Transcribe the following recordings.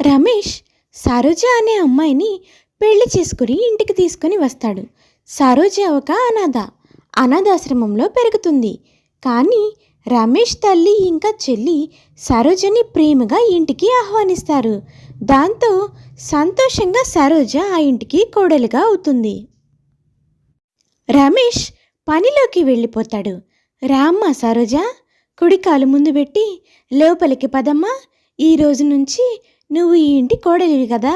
రమేష్ సరోజ అనే అమ్మాయిని పెళ్లి చేసుకుని ఇంటికి తీసుకుని వస్తాడు. సరోజ ఒక అనాథాశ్రమంలో పెరుగుతుంది. కానీ రమేష్ తల్లి ఇంకా చెల్లి సరోజని ప్రేమగా ఇంటికి ఆహ్వానిస్తారు. దాంతో సంతోషంగా సరోజ ఆ ఇంటికి కోడలుగా అవుతుంది. రమేష్ పనిలోకి వెళ్ళిపోతాడు. రామ్మ సరోజ, కుడికాలు ముందు పెట్టి లోపలికి పదమ్మా. ఈ రోజు నుంచి నువ్వు ఈ ఇంటి కోడలివి కదా,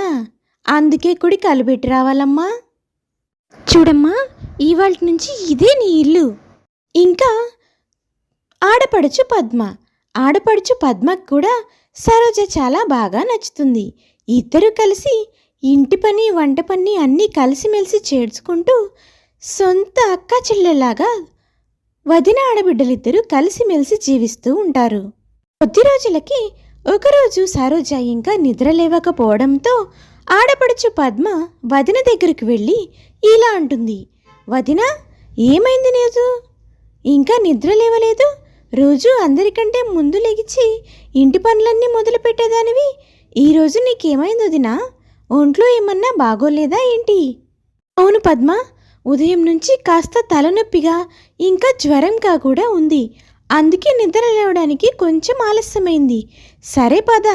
అందుకే కుడికాలు పెట్టి రావాలమ్మా. చూడమ్మా, ఇవాళ నుంచి ఇదే నీ ఇల్లు. ఇంకా ఆడపడుచు పద్మకు కూడా సరోజ చాలా బాగా నచ్చుతుంది. ఇద్దరు కలిసి ఇంటి పని వంట పని అన్నీ కలిసిమెలిసి చేర్చుకుంటూ సొంత అక్క చెల్లెలాగా వదిన ఆడబిడ్డలిద్దరూ కలిసిమెలిసి జీవిస్తూ ఉంటారు. కొద్ది రోజులకి ఒకరోజు సరోజ ఇంకా నిద్ర లేవకపోవడంతో ఆడపడుచు పద్మ వదిన దగ్గరికి వెళ్ళి ఇలా అంటుంది. వదిన, ఏమైంది లేదు? ఇంకా నిద్ర లేవలేదు? రోజు అందరికంటే ముందు లెగిచి ఇంటి పనులన్నీ మొదలు పెట్టేదానివి. ఈరోజు నీకేమైంది వదిన? ఒంట్లో ఏమన్నా బాగోలేదా ఏంటి? అవును పద్మ, ఉదయం నుంచి కాస్త తలనొప్పిగా ఇంకా జ్వరంగా కూడా ఉంది. అందుకే నిద్ర లేవడానికి కొంచెం ఆలస్యమైంది. సరే పద,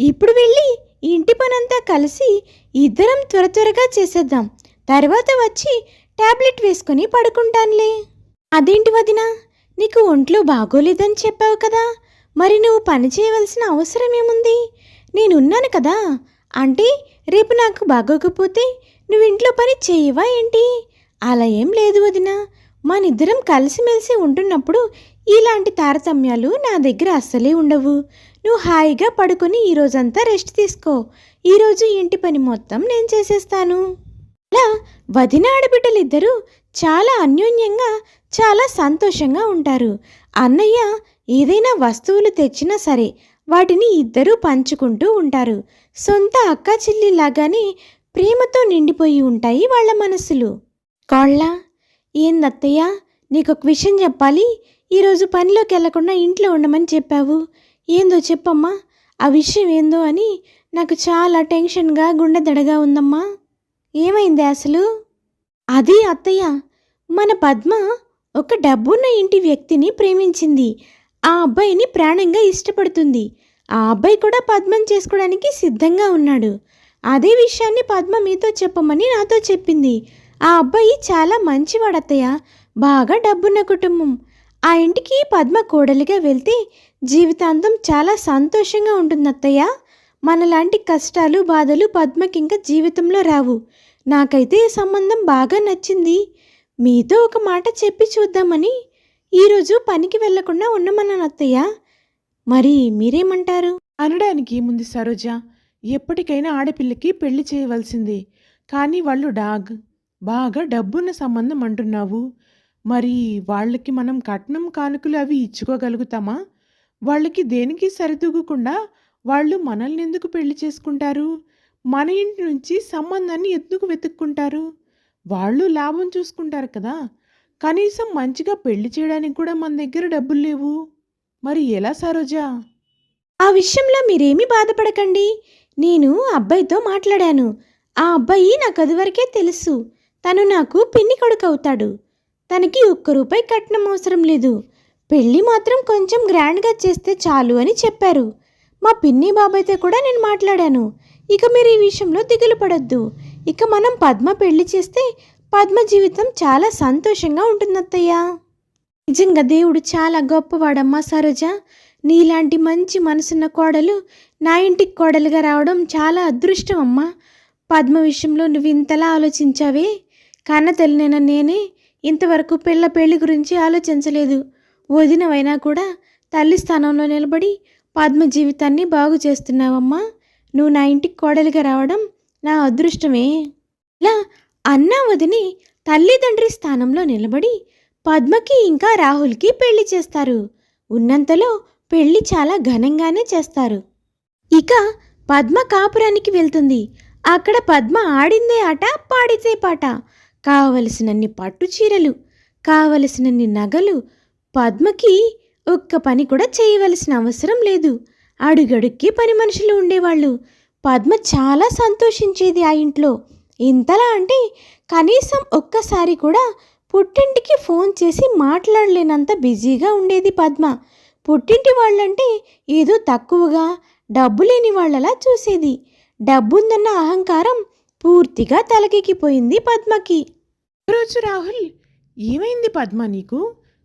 ఇప్పుడు వెళ్ళి ఇంటి పనంతా కలిసి ఇద్దరం త్వరగా చేసేద్దాం. తర్వాత వచ్చి టాబ్లెట్ వేసుకొని పడుకుంటానులే. అదేంటి వదిన, నీకు ఒంట్లో బాగోలేదని చెప్పావు కదా, మరి నువ్వు పని చేయవలసిన అవసరం ఏముంది? నేనున్నాను కదా. అంటే రేపు నాకు బాగోకపోతే నువ్వు ఇంట్లో పని చేయవా ఏంటి? అలా ఏం లేదు వదిన, మనిద్దరం కలిసిమెలిసి ఉంటున్నప్పుడు ఇలాంటి తారతమ్యాలు నా దగ్గర అస్సలే ఉండవు. నువ్వు హాయిగా పడుకొని ఈరోజంతా రెస్ట్ తీసుకో. ఈరోజు ఇంటి పని మొత్తం నేను చేసేస్తాను. అలా వదిన ఆడబిడ్డలిద్దరూ చాలా అన్యోన్యంగా చాలా సంతోషంగా ఉంటారు. అన్నయ్య ఏదైనా వస్తువులు తెచ్చినా సరే వాటిని ఇద్దరూ పంచుకుంటూ ఉంటారు. సొంత అక్క చెల్లిలాగానే ప్రేమతో నిండిపోయి ఉంటాయి వాళ్ళ మనసులు. కోళ్ళ, ఏందత్తయ్య, నీకొక విషయం చెప్పాలి. ఈరోజు పనిలోకి వెళ్లకుండా ఇంట్లో ఉండమని చెప్పావు. ఏందో చెప్పమ్మా, ఆ విషయం ఏందో అని నాకు చాలా టెన్షన్గా గుండె దడగా ఉందమ్మా. ఏమైంది అసలు? అది అత్తయ్య, మన పద్మ ఒక డబ్బున్న ఇంటి వ్యక్తిని ప్రేమించింది. ఆ అబ్బాయిని ప్రాణంగా ఇష్టపడుతుంది. ఆ అబ్బాయి కూడా పద్మని చేసుకోవడానికి సిద్ధంగా ఉన్నాడు. అదే విషయాన్ని పద్మ మీతో చెప్పమని నాతో చెప్పింది. ఆ అబ్బాయి చాలా మంచివాడత్తయ్య, బాగా డబ్బున్న కుటుంబం. ఆ ఇంటికి పద్మ కోడలిగా వెళ్తే జీవితాంతం చాలా సంతోషంగా ఉంటుంది అత్తయ్య. మనలాంటి కష్టాలు బాధలు పద్మకి ఇంకా జీవితంలో రావు. నాకైతే సంబంధం బాగా నచ్చింది. మీతో ఒక మాట చెప్పి చూద్దామని ఈరోజు పనికి వెళ్లకుండా ఉండమన్నాను అత్తయ్య. మరి మీరేమంటారు? అనడానికి ముందు సరోజ, ఎప్పటికైనా ఆడపిల్లకి పెళ్లి చేయవలసిందే. కానీ వాళ్ళు బాగా డబ్బున్న సంబంధం అంటున్నావు. మరి వాళ్ళకి మనం కట్నం కానుకలు అవి ఇచ్చుకోగలుగుతామా? వాళ్ళకి దేనికి సరితూగకుండా వాళ్ళు మనల్ని ఎందుకు పెళ్లి చేసుకుంటారు? మన ఇంటి నుంచి సంబంధాన్ని ఎందుకు వెతుక్కుంటారు? వాళ్ళు లాభం చూసుకుంటారు కదా. కనీసం మంచిగా పెళ్లి చేయడానికి కూడా మన దగ్గర డబ్బులు లేవు. మరి ఎలా సరోజా? ఆ విషయంలో మీరేమీ బాధపడకండి. నేను అబ్బాయితో మాట్లాడాను. ఆ అబ్బాయి నాకు అదివరకే తెలుసు. తను నాకు పిన్ని కొడుకు అవుతాడు. తనకి ₹1 కట్నం అవసరం లేదు. పెళ్ళి మాత్రం కొంచెం గ్రాండ్గా చేస్తే చాలు అని చెప్పారు. మా పిన్ని బాబాయ్తో కూడా నేను మాట్లాడాను. ఇక మీరు ఈ విషయంలో దిగులు పడొద్దు. ఇక మనం పద్మ పెళ్లి చేస్తే పద్మ జీవితం చాలా సంతోషంగా ఉంటుంది అత్తయ్య. నిజంగా దేవుడు చాలా గొప్పవాడమ్మా సరోజ. నీలాంటి మంచి మనసున్న కోడలు నా ఇంటికి కోడలుగా రావడం చాలా అదృష్టం అమ్మా. పద్మ విషయంలో నువ్వు ఇంతలా ఆలోచించావే. కన్న తల్లినైనా నేనే ఇంతవరకు పెళ్లి గురించి ఆలోచించలేదు. వదినవైనా కూడా తల్లి స్థానంలో నిలబడి పద్మ జీవితాన్ని బాగు చేస్తున్నావమ్మా. నువ్వు నా ఇంటికి కోడలిగా రావడం నా అదృష్టమే. ఇలా అన్నా వదిని తల్లిదండ్రి స్థానంలో నిలబడి పద్మకి ఇంకా రాహుల్కి పెళ్లి చేస్తారు. ఉన్నంతలో పెళ్లి చాలా ఘనంగానే చేస్తారు. ఇక పద్మ కాపురానికి వెళ్తుంది. అక్కడ పద్మ ఆడిందే ఆట, పాడితే పాట. కావలసినన్ని పట్టు చీరలు, కావలసినన్ని నగలు. పద్మకి ఒక్క పని కూడా చేయవలసిన అవసరం లేదు. అడుగడుక్కి పని మనుషులు ఉండేవాళ్ళు. పద్మ చాలా సంతోషించేది ఆ ఇంట్లో. ఎంతలా అంటే కనీసం ఒక్కసారి కూడా పుట్టింటికి ఫోన్ చేసి మాట్లాడలేనంత బిజీగా ఉండేది పద్మ. పుట్టింటి వాళ్ళంటే ఏదో తక్కువగా, డబ్బు లేని వాళ్ళలా చూసేది. డబ్బుందన్న అహంకారం పూర్తిగా తలకెక్కిపోయింది పద్మకి. రోజు రాహుల్, ఏమైంది పద్మ నీకు?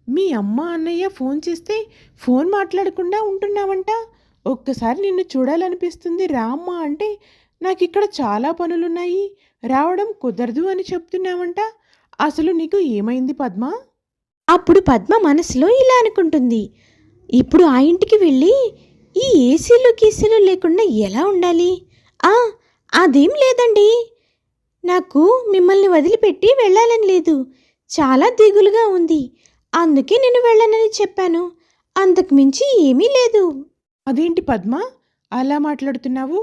మీ అమ్మ అన్నయ్య ఫోన్ చేస్తే ఫోన్ మాట్లాడకుండా ఉంటున్నావంట. ఒక్కసారి నిన్ను చూడాలనిపిస్తుంది రా అమ్మా అంటే, నాకు ఇక్కడ చాలా పనులున్నాయి, రావడం కుదరదు అని చెప్తున్నావంట. అసలు నీకు ఏమైంది పద్మ? అప్పుడు పద్మ మనసులో ఇలా అనుకుంటుంది, ఇప్పుడు ఆ ఇంటికి వెళ్ళి ఈ ఏసీలు గీసీలు లేకుండా ఎలా ఉండాలి? ఆ అదేం లేదండి, నాకు మిమ్మల్ని వదిలిపెట్టి వెళ్ళాలని లేదు. చాలా దిగులుగా ఉంది, అందుకే నేను వెళ్ళనని చెప్పాను. అంతకు మించి ఏమీ లేదు. అదేంటి పద్మ అలా మాట్లాడుతున్నావు?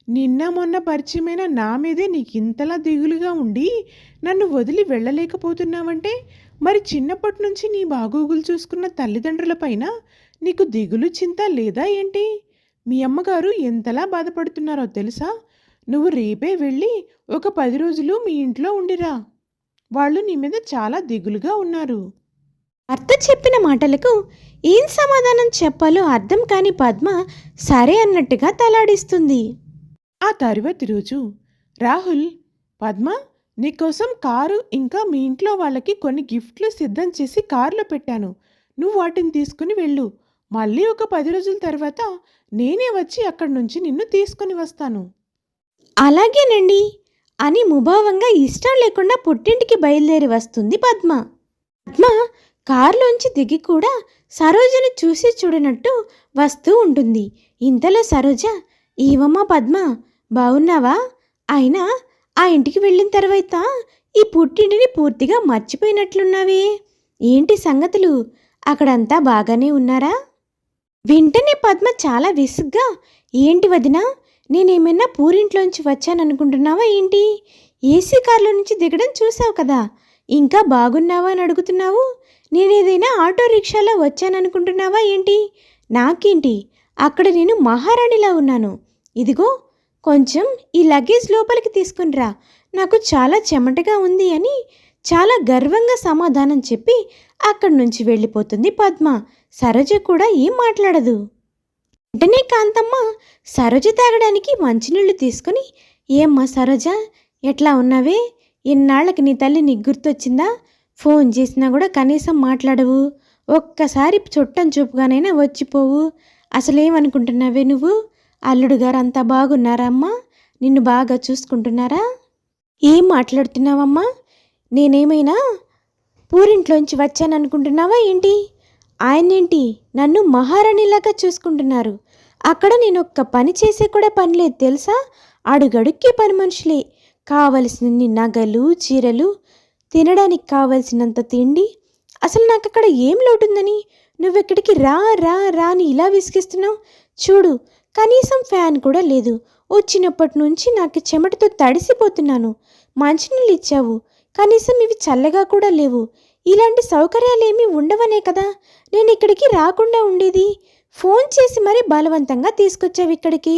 నిన్న మొన్న పరిచయమైన నా మీదే నీకు ఇంతలా దిగులుగా ఉండి నన్ను వదిలి వెళ్ళలేకపోతున్నావంటే, మరి చిన్నప్పటి నుంచి నీ బాగోగులు చూసుకున్న తల్లిదండ్రులపైన నీకు దిగులు చింత లేదా ఏంటి? మీ అమ్మగారు ఎంతలా బాధపడుతున్నారో తెలుసా? నువ్వు రేపే వెళ్ళి ఒక 10 రోజులు మీ ఇంట్లో ఉండిరా. వాళ్ళు నీ మీద చాలా దిగులుగా ఉన్నారు. భర్త చెప్పిన మాటలకు ఏం సమాధానం చెప్పాలో అర్థం కాని పద్మ సరే అన్నట్టుగా తలాడిస్తుంది. ఆ తరువాతి రోజు రాహుల్, పద్మ నీకోసం కారు ఇంకా మీ ఇంట్లో వాళ్ళకి కొన్ని గిఫ్ట్లు సిద్ధం చేసి కారులో పెట్టాను. నువ్వు వాటిని తీసుకుని వెళ్ళు. మళ్ళీ ఒక 10 రోజుల తర్వాత నేనే వచ్చి అక్కడి నుంచి నిన్ను తీసుకుని వస్తాను. అలాగేనండి అని ముభావంగా ఇష్టం లేకుండా పుట్టింటికి బయలుదేరి వస్తుంది పద్మ. పద్మ కారులోంచి దిగి కూడా సరోజని చూసి చూడనట్టు వస్తూ ఉంటుంది. ఇంతలో సరోజ, ఏవమ్మా పద్మ, బాగున్నావా? అయినా ఆ ఇంటికి వెళ్ళిన తర్వాత ఈ పుట్టింటిని పూర్తిగా మర్చిపోయినట్లున్నావే, ఏంటి సంగతులు? అక్కడంతా బాగానే ఉన్నారా? వెంటనే పద్మ చాలా విసుగ్గా, ఏంటి వదినా, నేనేమైనా పూరింట్లోంచి వచ్చాననుకుంటున్నావా ఏంటి? ఏసీ కార్లో నుంచి దిగడం చూసావు కదా, ఇంకా బాగున్నావా అని అడుగుతున్నావు? నేనేదైనా ఆటో రిక్షాలో వచ్చాననుకుంటున్నావా ఏంటి? నాకేంటి, అక్కడ నేను మహారాణిలా ఉన్నాను. ఇదిగో కొంచెం ఈ లగేజ్ లోపలికి తీసుకునిరా, నాకు చాలా చెమటగా ఉంది అని చాలా గర్వంగా సమాధానం చెప్పి అక్కడి నుంచి వెళ్ళిపోతుంది పద్మ. సరోజ కూడా ఏం మాట్లాడదు. వెంటనే కాంతమ్మ సరోజ తాగడానికి మంచినీళ్ళు తీసుకుని, ఏమ్మా సరోజ, ఎట్లా ఉన్నావే? ఎన్నాళ్ళకి నీ తల్లి నీకు గుర్తొచ్చిందా? ఫోన్ చేసినా కూడా కనీసం మాట్లాడవు, ఒక్కసారి చుట్టం చూపుగానైనా వచ్చిపోవు. అసలేమనుకుంటున్నావే నువ్వు? అల్లుడు గారు అంతా బాగున్నారా అమ్మా? నిన్ను బాగా చూసుకుంటున్నారా? ఏం మాట్లాడుతున్నావమ్మా? నేనేమైనా పూరింట్లోంచి వచ్చాననుకుంటున్నావా ఏంటి? ఆయనేంటి నన్ను మహారాణిలాగా చూసుకుంటున్నారు. అక్కడ నేను ఒక్క పని చేసే కూడా పని లేదు తెలుసా? అడుగడుక్కి పని మనుషులే, కావలసినన్ని నగలు, చీరలు, తినడానికి కావలసినంత తిండి. అసలు నాకు అక్కడ ఏం లోటుందని నువ్వెక్కడికి రా రా రా అని ఇలా విసిగిస్తున్నావు? చూడు, కనీసం ఫ్యాన్ కూడా లేదు. వచ్చినప్పటి నుంచి నాకు చెమటతో తడిసిపోతున్నాను. మంచినీళ్ళు ఇచ్చావు, కనీసం ఇవి చల్లగా కూడా లేవు. ఇలాంటి సౌకర్యాలేమీ ఉండవనే కదా నేను ఇక్కడికి రాకుండా ఉండేది. ఫోన్ చేసి మరీ బలవంతంగా తీసుకొచ్చావు ఇక్కడికి.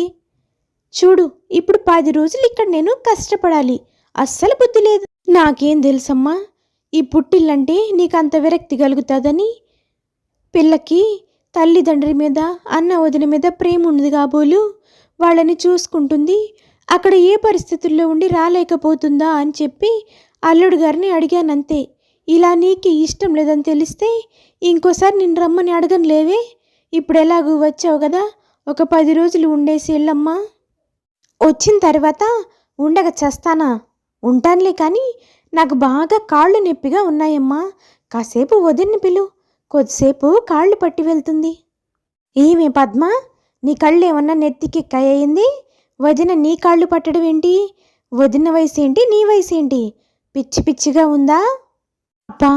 చూడు, ఇప్పుడు 10 రోజులు ఇక్కడ నేను కష్టపడాలి. అస్సలు బుద్ధి లేదు. నాకేం తెలుసమ్మా ఈ పుట్టిల్లంటే నీకంత విరక్తి కలుగుతుందని? పిల్లకి తల్లిదండ్రి మీద, అన్న వదిన మీద ప్రేమ ఉంది కాబోలు, వాళ్ళని చూసుకుంటుంది. అక్కడ ఏ పరిస్థితుల్లో ఉండి రాలేకపోతుందా అని చెప్పి అల్లుడు గారిని అడిగానంతే. ఇలా నీకు ఇష్టం లేదని తెలిస్తే ఇంకోసారి నిన్ను రమ్మని అడగను లేవే. ఇప్పుడు ఎలాగూ వచ్చావు కదా, ఒక 10 రోజులు ఉండేసి వెళ్ళమ్మా. వచ్చిన తర్వాత ఉండక చేస్తానా? ఉంటానులే, కానీ నాకు బాగా కాళ్ళు నొప్పిగా ఉన్నాయమ్మా. కాసేపు వదిన్ని పిలు, కొద్దిసేపు కాళ్ళు పట్టి వెళ్తుంది. ఏమే పద్మ, నీ కళ్ళు ఏమన్నా నెత్తికెక్కాయింది? వదిన నీ కాళ్ళు పట్టడం ఏంటి? వదిన వయసు ఏంటి, నీ వయసు ఏంటి? పిచ్చి పిచ్చిగా ఉందా? అబ్బా,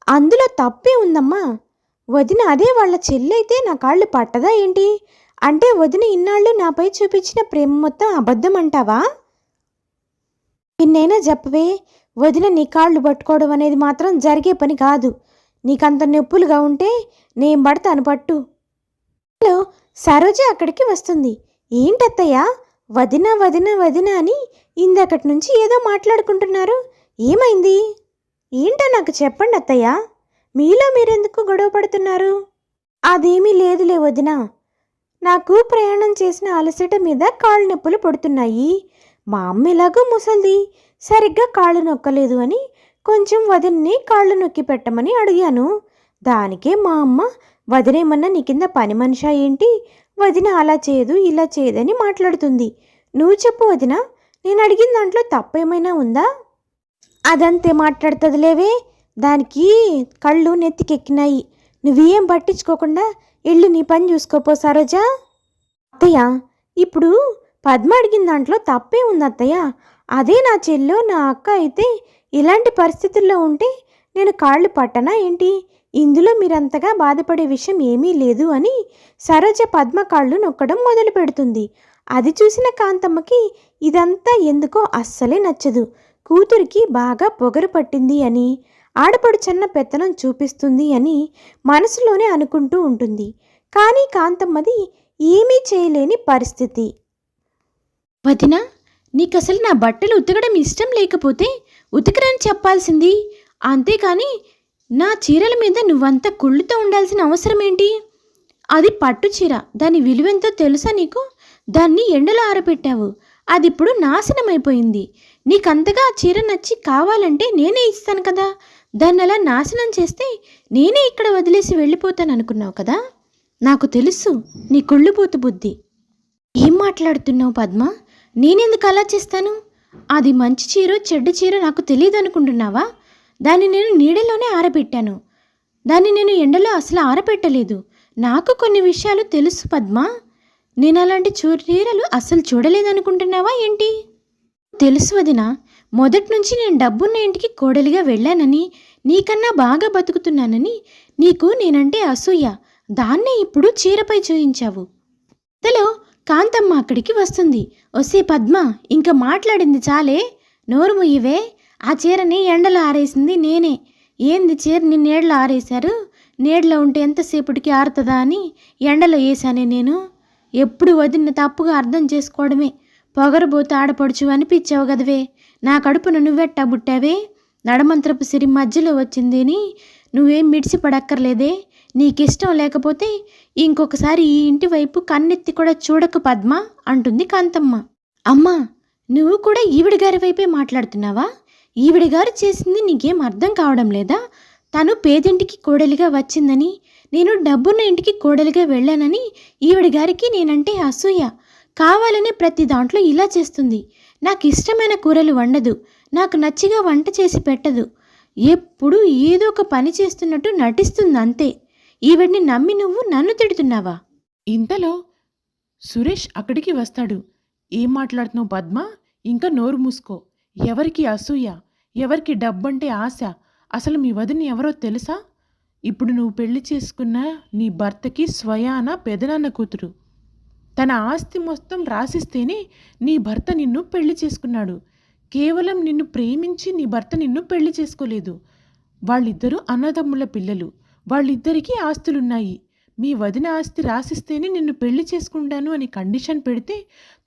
అందులో తప్పే ఉందమ్మా. వదిన అదే వాళ్ళ చెల్లైతే నా కాళ్ళు పట్టదా ఏంటి? అంటే వదిన ఇన్నాళ్ళు నాపై చూపించిన ప్రేమ మొత్తం అబద్ధం అంటావా? నిన్నైనా చెప్పవే, వదిన నీ కాళ్ళు పట్టుకోవడం అనేది మాత్రం జరిగే పని కాదు. నీకంత నొప్పులుగా ఉంటే నేను పడతాను పట్టు. హలో, సరోజ అక్కడికి వస్తుంది. ఏంటత్తయ్యా, వదిన వదిన వదిన అని ఇందకటి నుంచి ఏదో మాట్లాడుకుంటున్నారు. ఏమైంది? ఏంటో నాకు చెప్పండి అత్తయ్య. మీలో మీరెందుకు గొడవ పడుతున్నారు? అదేమీ లేదులే వదిన. నాకు ప్రయాణం చేసిన అలసట మీద కాళ్ళు నొప్పులు పడుతున్నాయి. మా అమ్మ ఎలాగో ముసలిది, సరిగ్గా కాళ్ళు నొక్కలేదు అని కొంచెం వదిన్ని కాళ్ళు నొక్కి పెట్టమని అడిగాను. దానికే మా అమ్మ వదినేమన్నా నీ కింద పని మనిషా ఏంటి, వదిన అలా చేయదు ఇలా చేయదని మాట్లాడుతుంది. నువ్వు చెప్పు వదిన, నేను అడిగిన దాంట్లో తప్పేమైనా ఉందా? అదంతే మాట్లాడుతుందిలేవే, దానికి కళ్ళు నెత్తికెక్కినాయి. నువ్వేం పట్టించుకోకుండా ఎళ్ళు నీ పని చూసుకోపో సరోజా. అత్తయ్య, ఇప్పుడు పద్మ అడిగిన దాంట్లో తప్పే ఉంది అత్తయ్య. అదే నా చెల్లో నా అక్క అయితే ఇలాంటి పరిస్థితుల్లో ఉంటే నేను కాళ్ళు పట్టనా ఏంటి? ఇందులో మీరంతగా బాధపడే విషయం ఏమీ లేదు అని సరోజ పద్మ కాళ్ళు నొక్కడం మొదలు పెడుతుంది. అది చూసిన కాంతమ్మకి ఇదంతా ఎందుకో అస్సలే నచ్చదు. కూతురికి బాగా పొగరు పట్టింది అని, ఆడపడుచన్న పెత్తనం చూపిస్తుంది అని మనసులోనే అనుకుంటూ ఉంటుంది. కానీ కాంతమ్మది ఏమీ చేయలేని పరిస్థితి. వదిన, నీకసలు నా బట్టలు ఉతకడం ఇష్టం లేకపోతే ఉతకరని చెప్పాల్సింది, అంతేకాని నా చీరల మీద నువ్వంతా కుళ్ళుతో ఉండాల్సిన అవసరం ఏంటి? అది పట్టు చీర, దాని విలువెంతో తెలుసా నీకు? దాన్ని ఎండలో ఆరబెట్టావు, అది ఇప్పుడు నాశనమైపోయింది. నీకంతగా ఆ చీర నచ్చి కావాలంటే నేనే ఇస్తాను కదా. దాన్ని అలా నాశనం చేస్తే నేనే ఇక్కడ వదిలేసి వెళ్ళిపోతాను అనుకున్నావు కదా. నాకు తెలుసు నీ కుళ్ళుబోతు బుద్ధి. ఏం మాట్లాడుతున్నావు పద్మ? నేనెందుకు అలా చేస్తాను? అది మంచి చీర చెడ్డ చీర నాకు తెలియదు అనుకుంటున్నావా? దాన్ని నేను నీడలోనే ఆరబెట్టాను, దాన్ని నేను ఎండలో అసలు ఆరబెట్టలేదు. నాకు కొన్ని విషయాలు తెలుసు పద్మ. నేను అలాంటి చీరలు అసలు చూడలేదనుకుంటున్నావా ఏంటి? తెలుసు వదిన, మొదటి నుంచి నేను డబ్బున్న ఇంటికి కోడలిగా వెళ్ళానని, నీకన్నా బాగా బతుకుతున్నానని నీకు నేనంటే అసూయ. దాన్నే ఇప్పుడు చీరపై చూయించావు. ఇంతలో కాంతమ్మ అక్కడికి వస్తుంది. ఒసే పద్మ, ఇంకా మాట్లాడింది చాలే, నోరు ముయ్యవే. ఆ చీరని ఎండలో ఆరేసింది నేనే. ఏంది చీరని నీడలో ఆరేశారు? నీడలో ఉంటే ఎంతసేపటికి ఆరుతుందా అని ఎండలో వేసానే నేను. ఎప్పుడు వదిన తప్పుగా అర్థం చేసుకోవడమే. పొగరబోతు ఆడపడుచు అనిపించావు కదవే. నా కడుపున నువ్వెట్టా బుట్టావే? నడమంత్రపు సిరి మధ్యలో వచ్చిందని నువ్వేం మిడిసిపడక్కర్లేదే. నీకిష్టం లేకపోతే ఇంకొకసారి ఈ ఇంటి వైపు కన్నెత్తి కూడా చూడకు పద్మ అంటుంది కాంతమ్మ. అమ్మా, నువ్వు కూడా ఈవిడ గారి వైపే మాట్లాడుతున్నావా? ఈవిడ గారు చేసింది నీకేం అర్థం కావడం లేదా? తను పేదింటికి కోడలిగా వచ్చిందని, నేను డబ్బున్న ఇంటికి కోడలిగా వెళ్ళానని ఈవిడ గారికి నేనంటే అసూయ. కావాలనే ప్రతి దాంట్లో ఇలా చేస్తుంది. నాకు ఇష్టమైన కూరలు వండదు, నాకు నచ్చిగా వంట చేసి పెట్టదు. ఎప్పుడు ఏదో ఒక పని చేస్తున్నట్టు నటిస్తుంది అంతే. ఈవిడ్ని నమ్మి నువ్వు నన్ను తిడుతున్నావా? ఇంతలో సురేష్ అక్కడికి వస్తాడు. ఏం మాట్లాడుతున్నావు పద్మ? ఇంకా నోరు మూసుకో. ఎవరికి అసూయ, ఎవరికి డబ్బంటే ఆశ? అసలు మీ వదిన ఎవరో తెలుసా? ఇప్పుడు నువ్వు పెళ్లి చేసుకున్న నీ భర్తకి స్వయాన పెదనాన్న కూతురు. తన ఆస్తి మొత్తం రాసిస్తేనే నీ భర్త నిన్ను పెళ్లి చేసుకున్నాడు. కేవలం నిన్ను ప్రేమించి నీ భర్త నిన్ను పెళ్లి చేసుకోలేదు. వాళ్ళిద్దరూ అన్నదమ్ముల పిల్లలు, వాళ్ళిద్దరికీ ఆస్తులున్నాయి. మీ వదిన ఆస్తి రాసిస్తేనే నిన్ను పెళ్లి చేసుకుంటాను అని కండిషన్ పెడితే,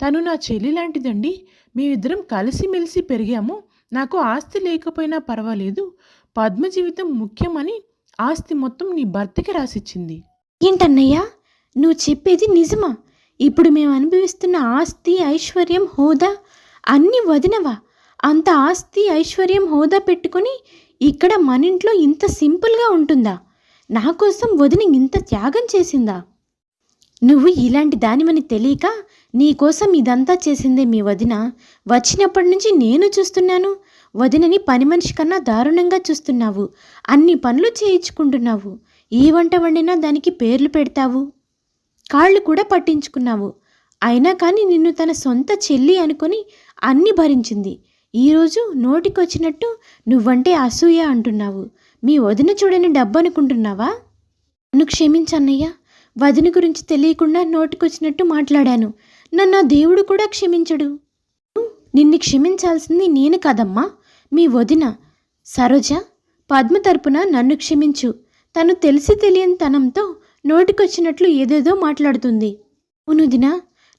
తను నా చెల్లి లాంటిదండి, మేమిద్దరం కలిసిమెలిసి పెరిగాము, నాకు ఆస్తి లేకపోయినా పర్వాలేదు, పద్మ జీవితం ముఖ్యమని ఆస్తి మొత్తం నీ భర్తకి రాసిచ్చింది. ఏంటన్నయ్యా, నువ్వు చెప్పేది నిజమా? ఇప్పుడు మేము అనుభవిస్తున్న ఆస్తి ఐశ్వర్యం హోదా అన్నీ వదినవా? అంత ఆస్తి ఐశ్వర్యం హోదా పెట్టుకొని ఇక్కడ మన ఇంట్లో ఇంత సింపుల్గా ఉంటుందా? నా కోసం వదిన ఇంత త్యాగం చేసిందా? నువ్వు ఇలాంటి దానివని తెలియక నీకోసం ఇదంతా చేసిందే మీ వదిన. వచ్చినప్పటి నుంచి నేను చూస్తున్నాను, వదినని పని మనిషి కన్నా దారుణంగా చూస్తున్నావు. అన్ని పనులు చేయించుకుంటున్నావు. ఏ వంట వండినా దానికి పేర్లు పెడతావు, కాళ్ళు కూడా పట్టించుకున్నావు. అయినా కానీ నిన్ను తన సొంత చెల్లి అనుకొని అన్నీ భరించింది. ఈరోజు నోటికొచ్చినట్టు నువ్వంటే అసూయ అంటున్నావు. మీ వదిన చూడని డబ్బు అనుకుంటున్నావా? నన్ను క్షమించన్నయ్య, వదిన గురించి తెలియకుండా నోటికొచ్చినట్టు మాట్లాడాను. నన్ను ఆ దేవుడు కూడా క్షమించడు. నిన్ను క్షమించాల్సింది నేను కాదమ్మా, మీ వదిన. సరోజ, పద్మ తరపున నన్ను క్షమించు. తను తెలిసి తెలియని తనంతో నోటికొచ్చినట్లు ఏదేదో మాట్లాడుతుంది. అవునుదినా,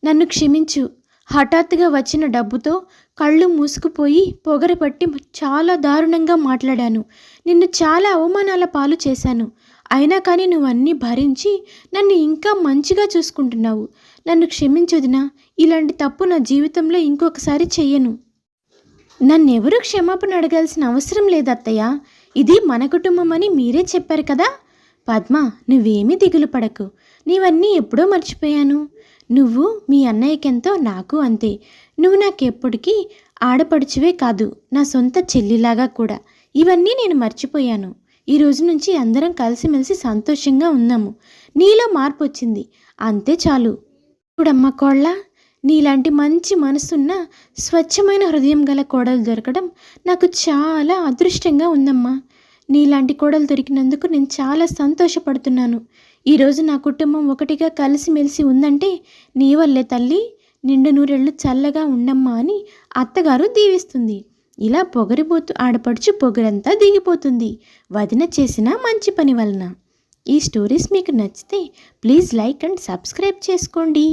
నన్ను క్షమించు. హఠాత్తుగా వచ్చిన డబ్బుతో కళ్ళు మూసుకుపోయి పొగరపట్టి చాలా దారుణంగా మాట్లాడాను. నిన్ను చాలా అవమానాల పాలు చేశాను. అయినా కానీ నువ్వు అన్నీ భరించి నన్ను ఇంకా మంచిగా చూసుకుంటున్నావు. నన్ను క్షమించొదినా. ఇలాంటి తప్పు నా జీవితంలో ఇంకొకసారి చెయ్యను. నన్నెవరూ క్షమాపణ అడగాల్సిన అవసరం లేదత్తయ్య. ఇది మన కుటుంబం అని మీరే చెప్పారు కదా. పద్మ, నువ్వేమీ దిగులు పడకు. నీవన్నీ ఎప్పుడో మర్చిపోయాను. నువ్వు మీ అన్నయ్యకెంతో నాకు అంతే. నువ్వు నాకెప్పటికీ ఆడపడుచువే కాదు, నా సొంత చెల్లిలాగా కూడా. ఇవన్నీ నేను మర్చిపోయాను. ఈ రోజు నుంచి అందరం కలిసిమెలిసి సంతోషంగా ఉన్నాము. నీలో మార్పు వచ్చింది, అంతే చాలు. చూడమ్మ కోళ్ళ, నీలాంటి మంచి మనసున్న స్వచ్ఛమైన హృదయం గల కోడలు దొరకడం నాకు చాలా అదృష్టంగా ఉందమ్మా. నీలాంటి కోడలు దొరికినందుకు నేను చాలా సంతోషపడుతున్నాను. ఈరోజు నా కుటుంబం ఒకటిగా కలిసిమెలిసి ఉందంటే నీ వల్లే తల్లి. నిండు నూరెళ్ళు చల్లగా ఉండమ్మా అని అత్తగారు దీవిస్తుంది. ఇలా పొగరిపోతూ ఆడపడుచు పొగరంతా దిగిపోతుంది, వదిన చేసిన మంచి పని వలన. ఈ స్టోరీస్ మీకు నచ్చితే ప్లీజ్ లైక్ అండ్ సబ్స్క్రైబ్ చేసుకోండి.